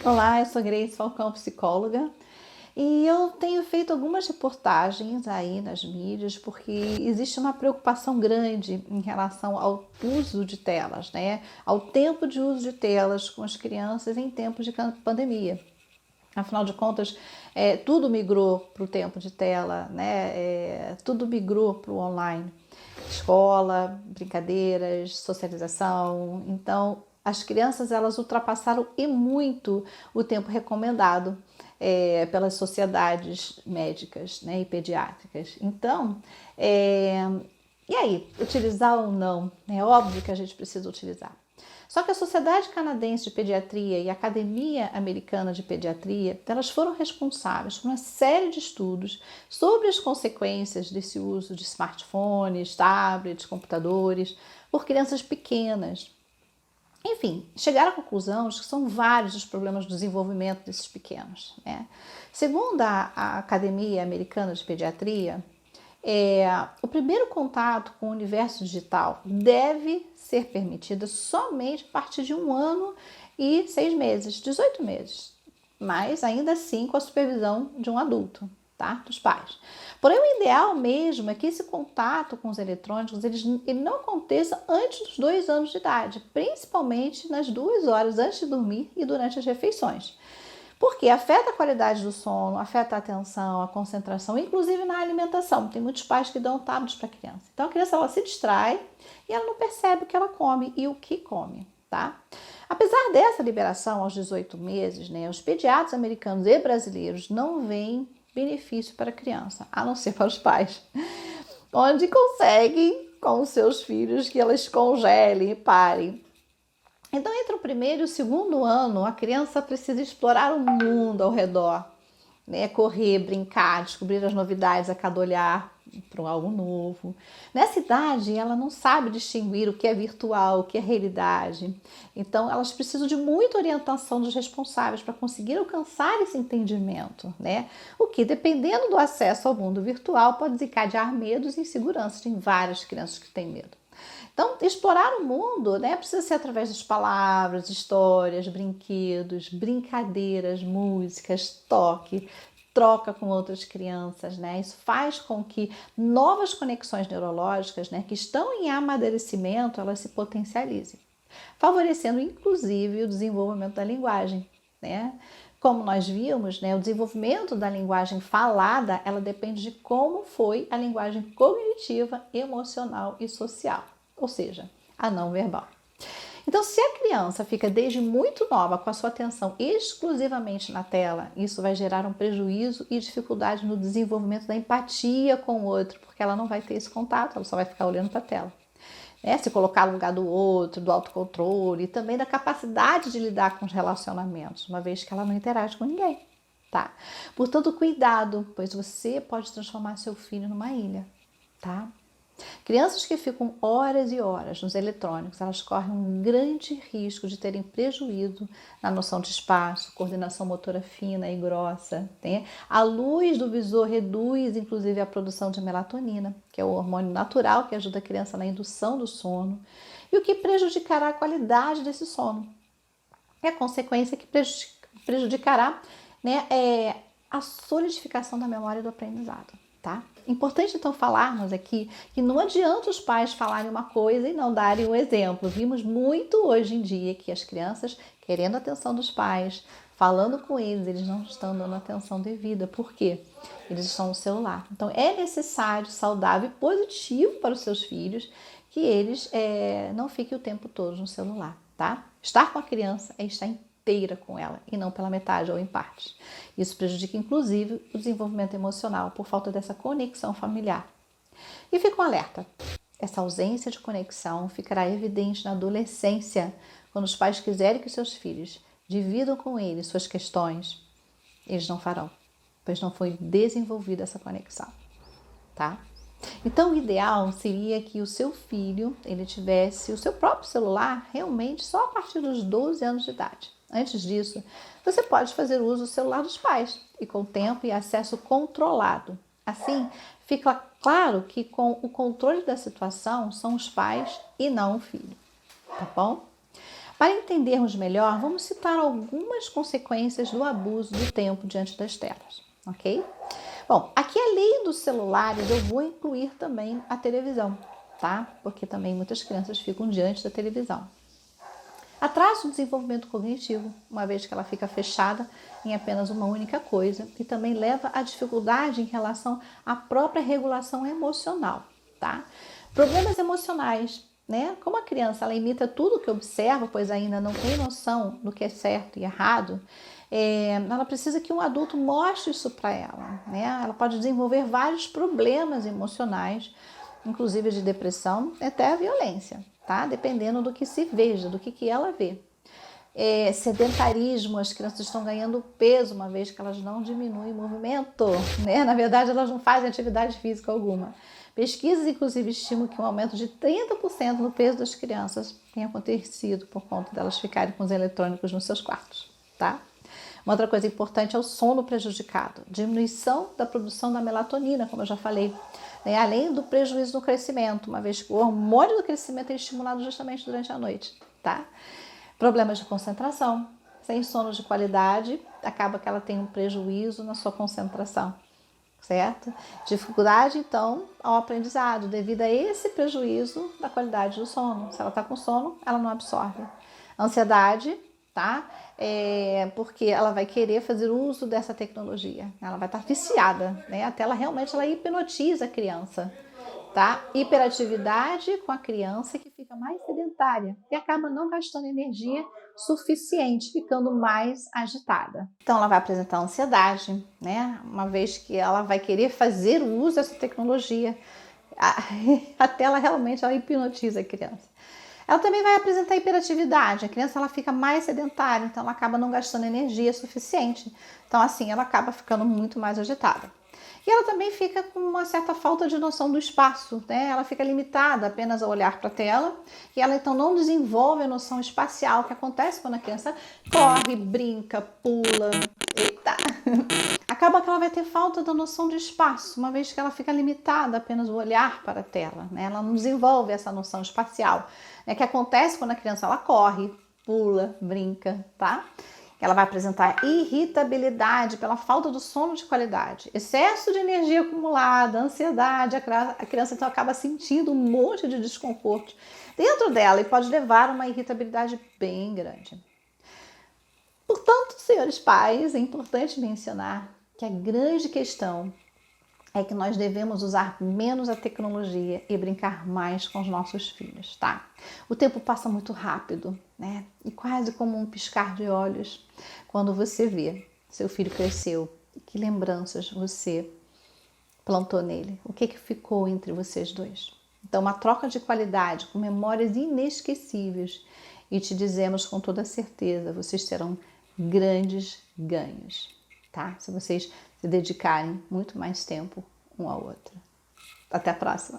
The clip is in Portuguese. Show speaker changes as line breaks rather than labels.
Olá, eu sou Grace Falcão, psicóloga, e eu tenho feito algumas reportagens aí nas mídias porque existe uma preocupação grande em relação ao uso de telas, né? Ao tempo de uso de telas com as crianças em tempos de pandemia. Afinal de contas, tudo migrou para o tempo de tela, né? Tudo migrou para o online. Escola, brincadeiras, socialização. Então, as crianças elas ultrapassaram e muito o tempo recomendado pelas sociedades médicas, né, e pediátricas. Então, é, e aí, utilizar ou não? É óbvio que a gente precisa utilizar. Só que a Sociedade Canadense de Pediatria e a Academia Americana de Pediatria, elas foram responsáveis por uma série de estudos sobre as consequências desse uso de smartphones, tablets, computadores por crianças pequenas. Enfim, chegaram à conclusão de que são vários os problemas do desenvolvimento desses pequenos, né? Segundo a Academia Americana de Pediatria, o primeiro contato com o universo digital deve ser permitido somente a partir de 1 ano e 6 meses, 18 meses, mas ainda assim com a supervisão de um adulto, tá? Dos pais. Porém, o ideal mesmo é que esse contato com os eletrônicos ele não aconteça antes dos 2 anos de idade, principalmente nas 2 horas antes de dormir e durante as refeições. Porque afeta a qualidade do sono, afeta a atenção, a concentração, inclusive na alimentação. Tem muitos pais que dão tablets para a criança. Então a criança ela se distrai e ela não percebe o que ela come e o que come, tá? Apesar dessa liberação aos 18 meses, né, os pediatras americanos e brasileiros não veem benefício para a criança, a não ser para os pais, onde conseguem com os seus filhos que elas congelem e parem. Então, entre o primeiro e o segundo ano, a criança precisa explorar o mundo ao redor, né? Correr, brincar, descobrir as novidades a cada olhar para algo novo. Nessa idade, ela não sabe distinguir o que é virtual, o que é realidade. Então, elas precisam de muita orientação dos responsáveis para conseguir alcançar esse entendimento, né? O que, dependendo do acesso ao mundo virtual, pode desencadear medos e inseguranças. Tem várias crianças que têm medo. Então, explorar o mundo, né, precisa ser através das palavras, histórias, brinquedos, brincadeiras, músicas, toque, troca com outras crianças, né? Isso faz com que novas conexões neurológicas, né, que estão em amadurecimento, elas se potencializem, favorecendo inclusive o desenvolvimento da linguagem, né? Como nós vimos, né, o desenvolvimento da linguagem falada, ela depende de como foi a linguagem cognitiva, emocional e social, ou seja, a não verbal. Então, se a criança fica desde muito nova com a sua atenção exclusivamente na tela, isso vai gerar um prejuízo e dificuldade no desenvolvimento da empatia com o outro, porque ela não vai ter esse contato, ela só vai ficar olhando para a tela. Se colocar no lugar do outro, do autocontrole e também da capacidade de lidar com os relacionamentos, uma vez que ela não interage com ninguém, tá? Portanto, cuidado, pois você pode transformar seu filho numa ilha, tá? Crianças que ficam horas e horas nos eletrônicos, elas correm um grande risco de terem prejuízo na noção de espaço, coordenação motora fina e grossa, né? A luz do visor reduz, inclusive, a produção de melatonina, que é o hormônio natural que ajuda a criança na indução do sono, e o que prejudicará a qualidade desse sono. E a consequência que prejudicará, né, a solidificação da memória do aprendizado, tá? Importante então falarmos aqui que não adianta os pais falarem uma coisa e não darem o exemplo. Vimos muito hoje em dia que as crianças querendo a atenção dos pais, falando com eles, eles não estão dando atenção devida. Por quê? Eles estão no celular. Então é necessário, saudável e positivo para os seus filhos que eles não fiquem o tempo todo no celular, tá? Estar com a criança é estar inteira com ela e não pela metade ou em partes. Isso prejudica inclusive o desenvolvimento emocional por falta dessa conexão familiar. E fica um alerta: essa ausência de conexão ficará evidente na adolescência, quando os pais quiserem que seus filhos dividam com eles suas questões, eles não farão, pois não foi desenvolvida essa conexão, tá? Então, o ideal seria que o seu filho ele tivesse o seu próprio celular realmente só a partir dos 12 anos de idade. Antes disso, você pode fazer uso do celular dos pais e com tempo e acesso controlado. Assim, fica claro que com o controle da situação são os pais e não o filho, tá bom? Para entendermos melhor, vamos citar algumas consequências do abuso do tempo diante das telas, ok? Bom, aqui além dos celulares, eu vou incluir também a televisão, tá? Porque também muitas crianças ficam diante da televisão. Atrasa o desenvolvimento cognitivo, uma vez que ela fica fechada em apenas uma única coisa, e também leva à dificuldade em relação à própria regulação emocional, tá? Problemas emocionais, né? Como a criança ela imita tudo que observa, pois ainda não tem noção do que é certo e errado, ela precisa que um adulto mostre isso para ela, né? Ela pode desenvolver vários problemas emocionais, inclusive de depressão, até a violência, tá? Dependendo do que se veja, do que ela vê. Sedentarismo, as crianças estão ganhando peso, uma vez que elas não diminuem o movimento, né? Na verdade, elas não fazem atividade física alguma. Pesquisas, inclusive, estimam que um aumento de 30% no peso das crianças tem acontecido por conta delas ficarem com os eletrônicos nos seus quartos, tá? Uma outra coisa importante é o sono prejudicado, diminuição da produção da melatonina, como eu já falei, né? Além do prejuízo no crescimento, uma vez que o hormônio do crescimento é estimulado justamente durante a noite, tá? Problemas de concentração, sem sono de qualidade, acaba que ela tem um prejuízo na sua concentração, certo? Dificuldade, então, ao aprendizado, devido a esse prejuízo da qualidade do sono. Se ela está com sono, ela não absorve. Ansiedade, tá? Porque ela vai querer fazer uso dessa tecnologia. Ela vai estar viciada, né? Até ela realmente hipnotiza a criança, tá? Hiperatividade com a criança que fica mais sedentária e acaba não gastando energia suficiente, ficando mais agitada. Então ela vai apresentar ansiedade, né? Uma vez que ela vai querer fazer o uso dessa tecnologia, até ela realmente hipnotiza a criança. Ela também vai apresentar hiperatividade. A criança ela fica mais sedentária, então ela acaba não gastando energia suficiente. Então assim, ela acaba ficando muito mais agitada. E ela também fica com uma certa falta de noção do espaço, né? Ela fica limitada apenas a olhar para a tela e ela então não desenvolve a noção espacial que acontece quando a criança corre, brinca, pula, eita. Acaba que ela vai ter falta da noção de espaço, uma vez que ela fica limitada apenas a olhar para a tela, né? Ela não desenvolve essa noção espacial, né? Que acontece quando a criança ela corre, pula, brinca, tá? Ela vai apresentar irritabilidade pela falta do sono de qualidade, excesso de energia acumulada, ansiedade. A criança então acaba sentindo um monte de desconforto dentro dela e pode levar a uma irritabilidade bem grande. Portanto, senhores pais, é importante mencionar que a grande questão é que nós devemos usar menos a tecnologia e brincar mais com os nossos filhos, tá? O tempo passa muito rápido, né? E quase como um piscar de olhos quando você vê seu filho cresceu. Que lembranças você plantou nele? O que ficou entre vocês dois? Então, uma troca de qualidade com memórias inesquecíveis e te dizemos com toda certeza, vocês terão grandes ganhos, tá? Se vocês se dedicarem muito mais tempo um ao outro. Até a próxima!